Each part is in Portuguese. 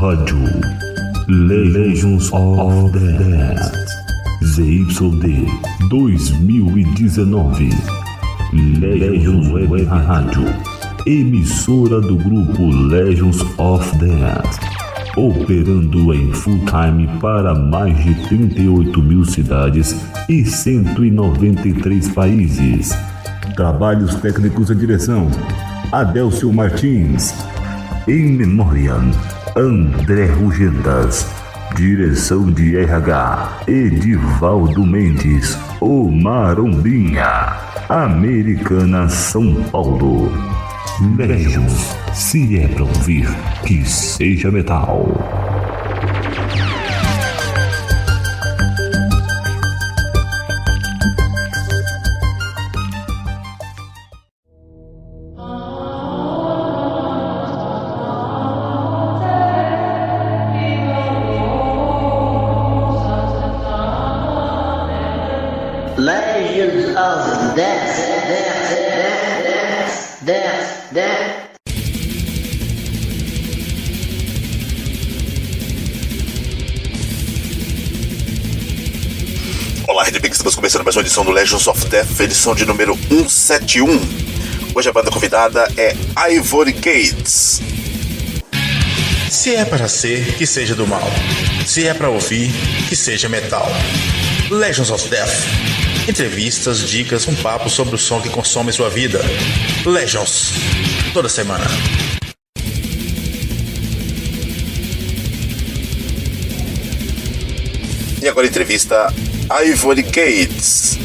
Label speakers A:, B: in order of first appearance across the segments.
A: Rádio Legends of Death ZYD 2019. Legends Web Rádio, emissora do grupo Legends of Death, operando em full time para mais de 38 mil cidades e 193 países. Trabalhos técnicos e direção: Adélcio Martins. Em memória, André Rugendas. Direção de RH, Edivaldo Mendes, o Marombinha. Americana, São Paulo. Legends, se é pra ouvir, que seja metal.
B: Legends of Death.
C: Olá, Rede Big, estamos começando mais uma edição do Legends of Death, edição de número 171. Hoje a banda convidada é Ivory Gates.
D: Se é para ser, que seja do mal. Se é para ouvir, que seja metal. Legends of Death. Entrevistas, dicas, um papo sobre o som que consome sua vida. Legends. Toda semana.
C: E agora a entrevista Ivory Gates.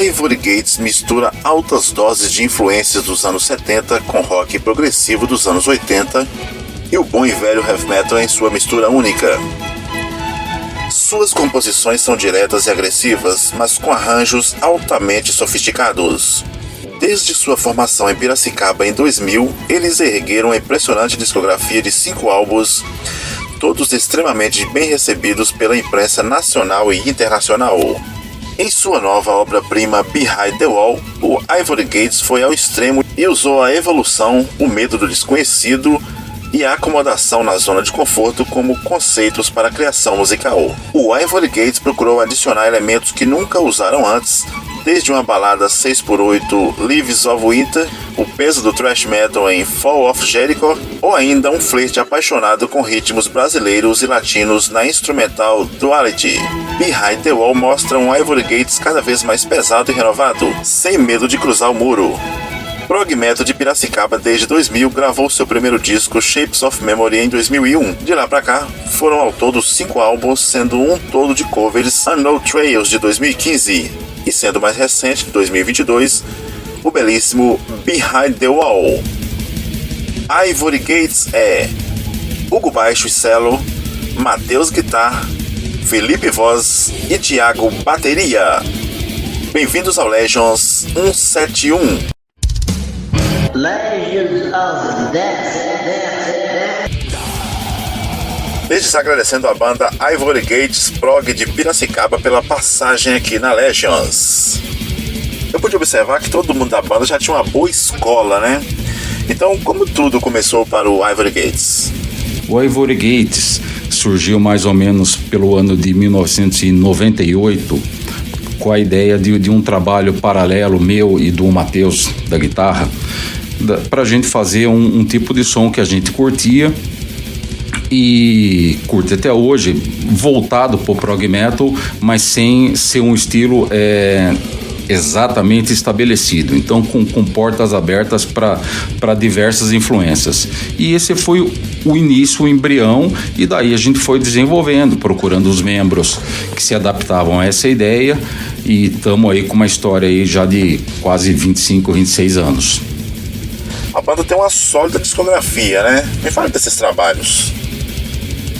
C: Ivory Gates mistura altas doses de influências dos anos 70 com rock progressivo dos anos 80 e o bom e velho heavy metal em sua mistura única. Suas composições são diretas e agressivas, mas com arranjos altamente sofisticados. Desde sua formação em Piracicaba em 2000, eles ergueram uma impressionante discografia de 5 álbuns, todos extremamente bem recebidos pela imprensa nacional e internacional. Em sua nova obra-prima Behind the Wall, o Ivory Gates foi ao extremo e usou a evolução, o medo do desconhecido e a acomodação na zona de conforto como conceitos para a criação musical. O Ivory Gates procurou adicionar elementos que nunca usaram antes, desde uma balada 6x8 Leaves of Winter, o peso do thrash metal em Fall of Jericho, ou ainda um flerte apaixonado com ritmos brasileiros e latinos na instrumental Duality. Behind the Wall mostra um Ivory Gates cada vez mais pesado e renovado, sem medo de cruzar o muro. Prog Metal de Piracicaba desde 2000 gravou seu primeiro disco Shapes of Memory em 2001. De lá pra cá, foram ao todo 5 álbuns, sendo um todo de covers, Unknown Trails de 2015 e sendo mais recente, de 2022, o belíssimo Behind the Wall. Ivory Gates é Hugo Baixo e Cello, Matheus Guitar, Felipe Voz e Thiago Bateria. Bem-vindos ao Legends 171.
B: Legends of Death.
C: Desde já agradecendo a banda Ivory Gates Prog de Piracicaba pela passagem aqui na Legends. Eu pude observar que todo mundo da banda já tinha uma boa escola, né? Então, como tudo começou para o Ivory Gates?
E: O Ivory Gates surgiu mais ou menos pelo ano de 1998 com a ideia de um trabalho paralelo meu e do Matheus da guitarra, para a gente fazer um tipo de som que a gente curtia e curte até hoje, voltado para o prog metal, mas sem ser um estilo exatamente estabelecido, então com portas abertas para diversas influências. E esse foi o início, o embrião, e daí a gente foi desenvolvendo, procurando os membros que se adaptavam a essa ideia, e estamos aí com uma história aí já de quase 25, 26 anos.
C: A banda tem uma sólida discografia, né? Me fala desses trabalhos.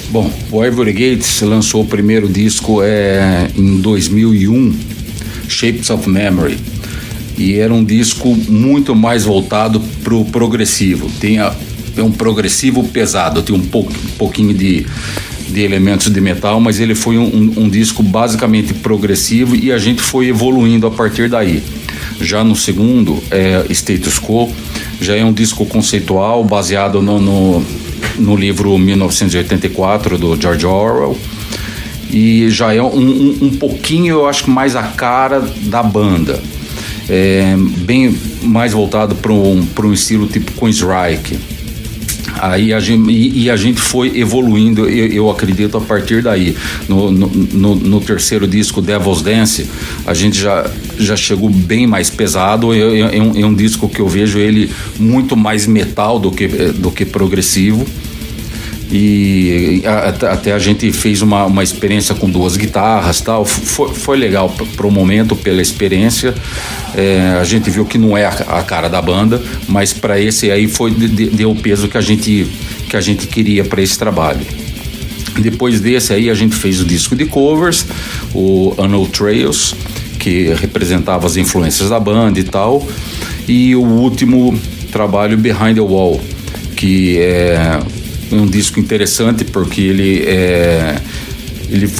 E: Bom, o Ivory Gates lançou o primeiro disco em 2001, Shapes of Memory, e era um disco muito mais voltado para o progressivo. Tem um progressivo pesado, tem um pouquinho de elementos de metal, mas ele foi um disco basicamente progressivo, e a gente foi evoluindo a partir daí. Já no segundo, Status Quo, já é um disco conceitual baseado no livro 1984 do George Orwell, e já é um pouquinho, eu acho, mais a cara da banda, bem mais voltado para um estilo tipo Queensryche. Aí a gente foi evoluindo, eu acredito, a partir daí. No terceiro disco, Devil's Dance, a gente já chegou bem mais pesado. É um disco que eu vejo ele muito mais metal do que progressivo. E até a gente fez uma experiência com 2 guitarras, tal. Foi legal pro momento, pela experiência. A gente viu que não é a cara da banda, mas para esse aí deu o peso que a gente queria para esse trabalho. Depois desse aí a gente fez o disco de covers, o Unknown Trails, que representava as influências da banda e tal, e o último trabalho, Behind the Wall, que é um disco interessante porque ele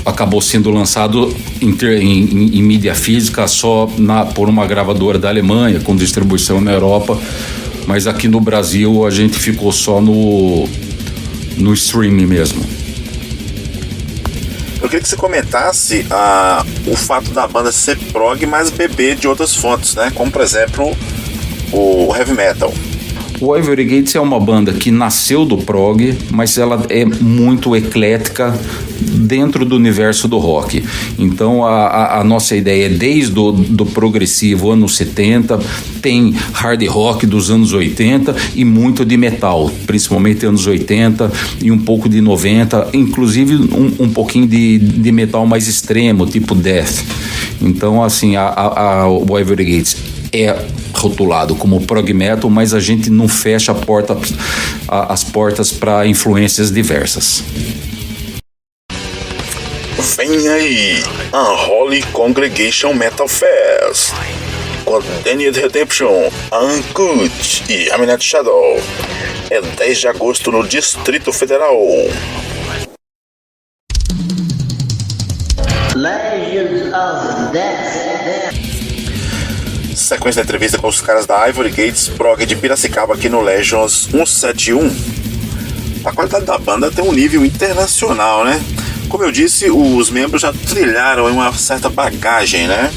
E: acabou sendo lançado em mídia física só por uma gravadora da Alemanha, com distribuição na Europa, mas aqui no Brasil a gente ficou só no streaming mesmo.
C: Eu queria que você comentasse o fato da banda ser prog, mas beber de outras fontes, né? Como, por exemplo, o heavy metal.
E: O Ivory Gates é uma banda que nasceu do prog, mas ela é muito eclética dentro do universo do rock. Então a nossa ideia é desde do progressivo anos 70, tem hard rock dos anos 80 e muito de metal, principalmente anos 80 e um pouco de 90, inclusive um pouquinho de metal mais extremo, tipo death. Então assim, o Ivory Gates é rotulado como prog metal, mas a gente não fecha as portas para influências diversas.
C: Vem aí, Unholy Congregation Metal Fest, com Denied Redemption, Uncut e Aminat Shadow. É 10 de agosto no Distrito Federal.
B: Legends of Death.
C: Sequência da entrevista com os caras da Ivory Gates Prog de Piracicaba aqui no Legends 171. A qualidade da banda tem um nível internacional, né? Como eu disse, os membros já trilharam uma certa bagagem, né?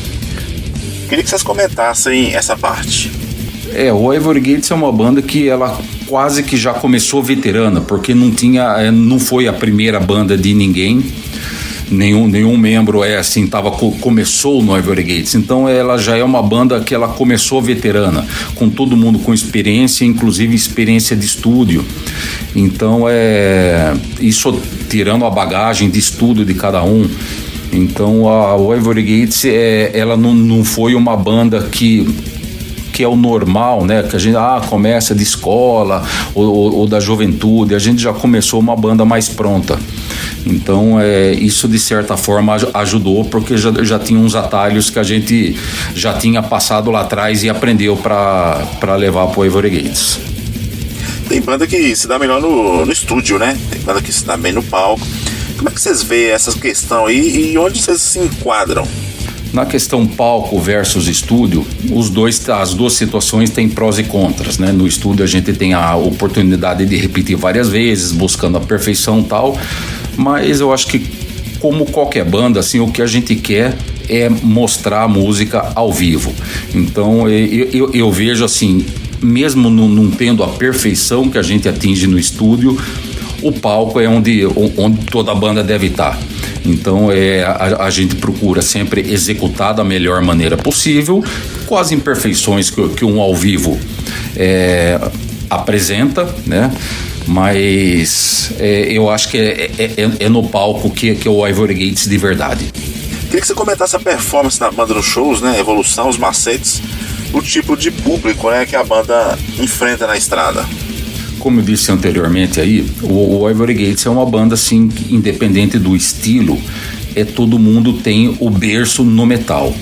C: Queria que vocês comentassem essa parte.
E: O Ivory Gates é uma banda que ela quase que já começou veterana, porque não foi a primeira banda de ninguém. Nenhum membro começou no Ivory Gates, então ela já é uma banda que ela começou veterana, com todo mundo com experiência, inclusive experiência de estúdio. Então isso tirando a bagagem de estudo de cada um. Então o Ivory Gates ela não foi uma banda que é o normal, né? Que a gente começa de escola ou da juventude. A gente já começou uma banda mais pronta. Então isso de certa forma ajudou, porque já tinha uns atalhos que a gente já tinha passado lá atrás e aprendeu para levar pro Ivory Gates.
C: Tem banda que se dá melhor no estúdio, né? Tem banda que se dá bem no palco. Como é que vocês veem essa questão aí e onde vocês se enquadram?
E: Na questão palco versus estúdio, as duas situações têm prós e contras, né? No estúdio a gente tem a oportunidade de repetir várias vezes, buscando a perfeição e tal, mas eu acho que, como qualquer banda, assim, o que a gente quer é mostrar a música ao vivo. Então eu vejo assim, mesmo não tendo a perfeição que a gente atinge no estúdio, o palco é onde toda a banda deve estar. Então a gente procura sempre executar da melhor maneira possível, com as imperfeições que um ao vivo apresenta, né? Mas eu acho que é no palco que é o Ivory Gates de verdade.
C: Queria que você comentasse a performance da banda nos shows, né? A evolução, os macetes, o tipo de público, né, que a banda enfrenta na estrada.
E: Como eu disse anteriormente aí, o Ivory Gates é uma banda assim, independente do estilo, todo mundo tem o berço no metal.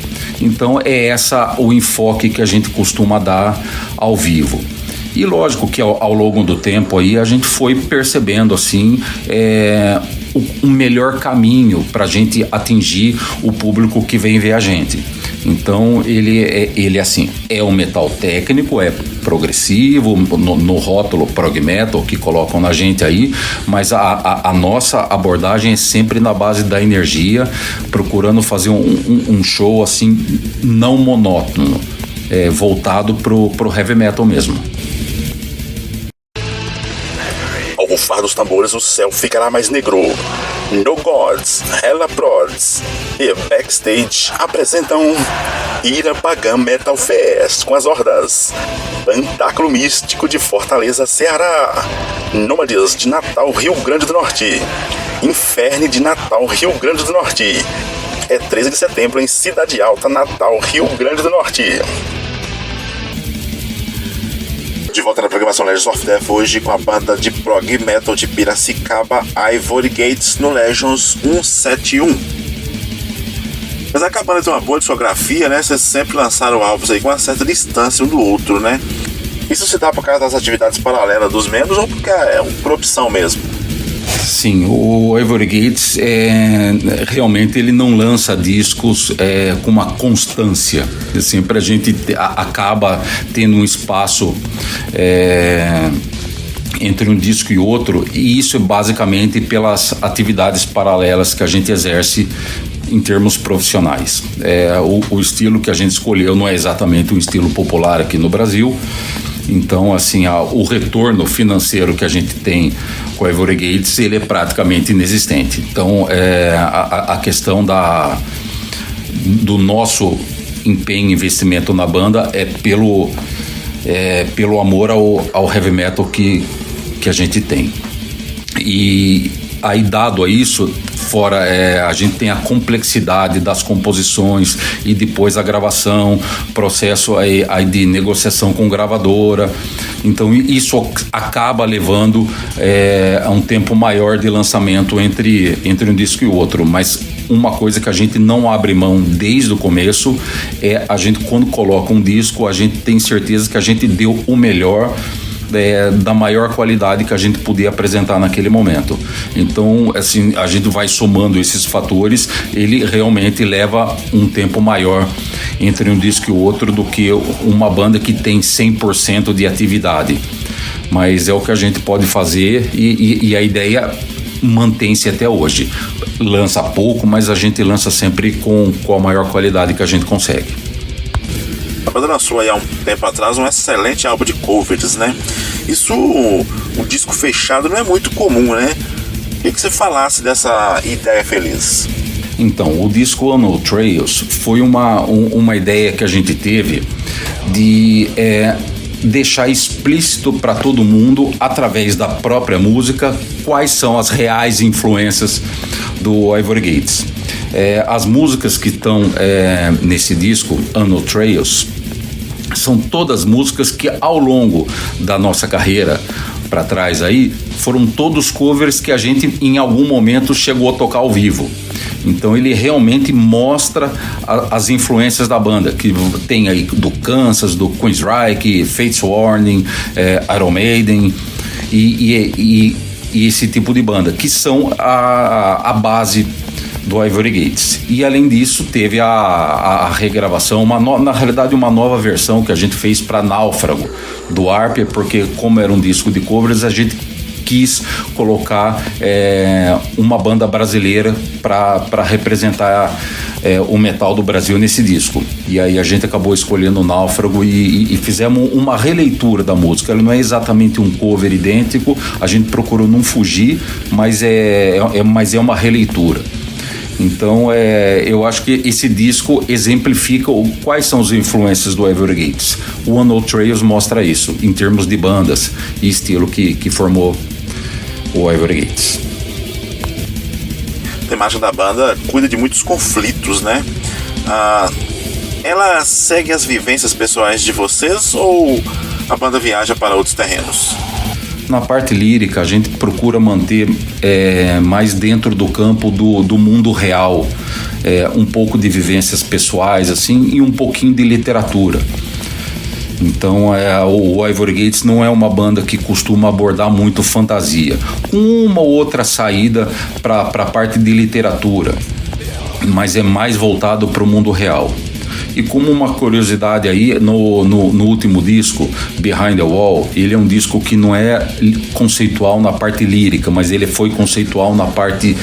E: Então o enfoque que a gente costuma dar ao vivo. E lógico que ao longo do tempo aí a gente foi percebendo assim um melhor caminho para a gente atingir o público que vem ver a gente. Então ele assim, é um metal técnico, é progressivo, no rótulo prog metal que colocam na gente aí, mas a nossa abordagem é sempre na base da energia, procurando fazer um show assim não monótono, voltado pro heavy metal mesmo.
C: Ao rufar dos tambores, o céu ficará mais negro. No Gods, Hella Prods e Backstage apresentam Ira Pagã Metal Fest com as hordas Pantáculo Místico de Fortaleza, Ceará, Nômades de Natal, Rio Grande do Norte, Inferne de Natal, Rio Grande do Norte. É 13 de setembro em Cidade Alta, Natal, Rio Grande do Norte. De volta na programação Legends of Death hoje com a banda de prog metal de Piracicaba, Ivory Gates, no Legends 171. Apesar que a banda tem uma boa discografia, né? Vocês sempre lançaram álbuns aí com uma certa distância um do outro, né? Isso se dá por causa das atividades paralelas dos membros ou porque é por opção mesmo?
E: Sim, o Ivory Gates realmente ele não lança discos com uma constância. Sempre a gente acaba tendo um espaço entre um disco e outro, e isso é basicamente pelas atividades paralelas que a gente exerce em termos profissionais. O estilo que a gente escolheu não é exatamente um estilo popular aqui no Brasil. Então, assim, o retorno financeiro que a gente tem com a Ivory Gates, ele é praticamente inexistente. Então, a questão do nosso empenho e investimento na banda é pelo amor ao heavy metal que a gente tem. E aí, dado a isso, fora a gente tem a complexidade das composições e depois a gravação, processo aí de negociação com gravadora. Então isso acaba levando a um tempo maior de lançamento entre um disco e outro. Mas uma coisa que a gente não abre mão desde o começo é a gente, quando coloca um disco, a gente tem certeza que a gente deu o melhor da maior qualidade que a gente podia apresentar naquele momento. Então, assim, a gente vai somando esses fatores, ele realmente leva um tempo maior entre um disco e o outro do que uma banda que tem 100% de atividade. Mas é o que a gente pode fazer e a ideia mantém-se até hoje. Lança pouco, mas a gente lança sempre com a maior qualidade que a gente consegue.
C: A banda lançou aí há um tempo atrás um excelente álbum de covers, né? Isso, um disco fechado não é muito comum, né? Queria que você falasse dessa ideia feliz.
E: Então, o disco Unknown Trails foi uma ideia que a gente teve de deixar explícito para todo mundo, através da própria música, quais são as reais influências do Ivory Gates. As músicas que estão nesse disco, Unknown Trails, são todas músicas que ao longo da nossa carreira para trás aí, foram todos covers que a gente em algum momento chegou a tocar ao vivo. Então ele realmente mostra as influências da banda, que tem aí do Kansas, do Queensryche, Fates Warning, Iron Maiden e esse tipo de banda, que são a base do Ivory Gates. E além disso teve a regravação, na realidade uma nova versão que a gente fez para Náufrago do Arpia, porque como era um disco de covers, a gente quis colocar uma banda brasileira para representar o metal do Brasil nesse disco. E aí a gente acabou escolhendo o Náufrago e fizemos uma releitura da música. Ele não é exatamente um cover idêntico, a gente procurou não fugir, mas é uma releitura. Então eu acho que esse disco exemplifica quais são as influências do Ivory Gates. O Unknown Trails mostra isso, em termos de bandas e estilo que formou o Ivory Gates.
C: A temática da banda cuida de muitos conflitos, né? Ela segue as vivências pessoais de vocês ou a banda viaja para outros terrenos?
E: Na parte lírica, a gente procura manter mais dentro do campo do mundo real, um pouco de vivências pessoais assim, e um pouquinho de literatura. Então o Ivory Gates não é uma banda que costuma abordar muito fantasia, com uma ou outra saída para a parte de literatura, mas é mais voltado para o mundo real. E como uma curiosidade aí, no último disco, Behind the Wall, ele é um disco que não é conceitual na parte lírica, mas ele foi conceitual na parte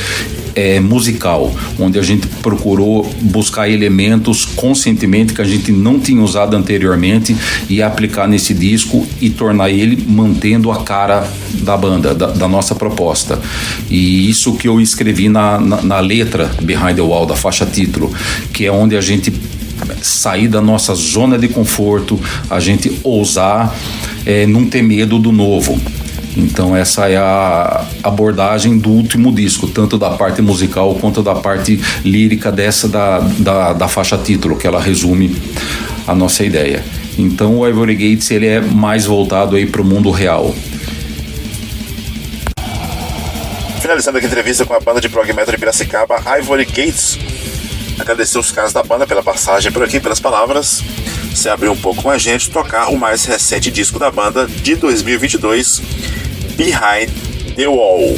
E: musical, onde a gente procurou buscar elementos conscientemente que a gente não tinha usado anteriormente e aplicar nesse disco e tornar ele mantendo a cara da banda, da nossa proposta. E isso que eu escrevi na letra Behind the Wall, da faixa título, que é onde a gente sair da nossa zona de conforto, a gente ousar, não ter medo do novo. Então essa é a abordagem do último disco, tanto da parte musical quanto da parte lírica dessa da faixa título, que ela resume a nossa ideia. Então o Ivory Gates, ele é mais voltado aí para o mundo real.
C: Finalizando aqui a entrevista com a banda de prog metal de Piracicaba, Ivory Gates. Agradecer os caras da banda pela passagem por aqui, pelas palavras, se abrir um pouco com a gente, tocar o mais recente disco da banda de 2022, Behind the Wall.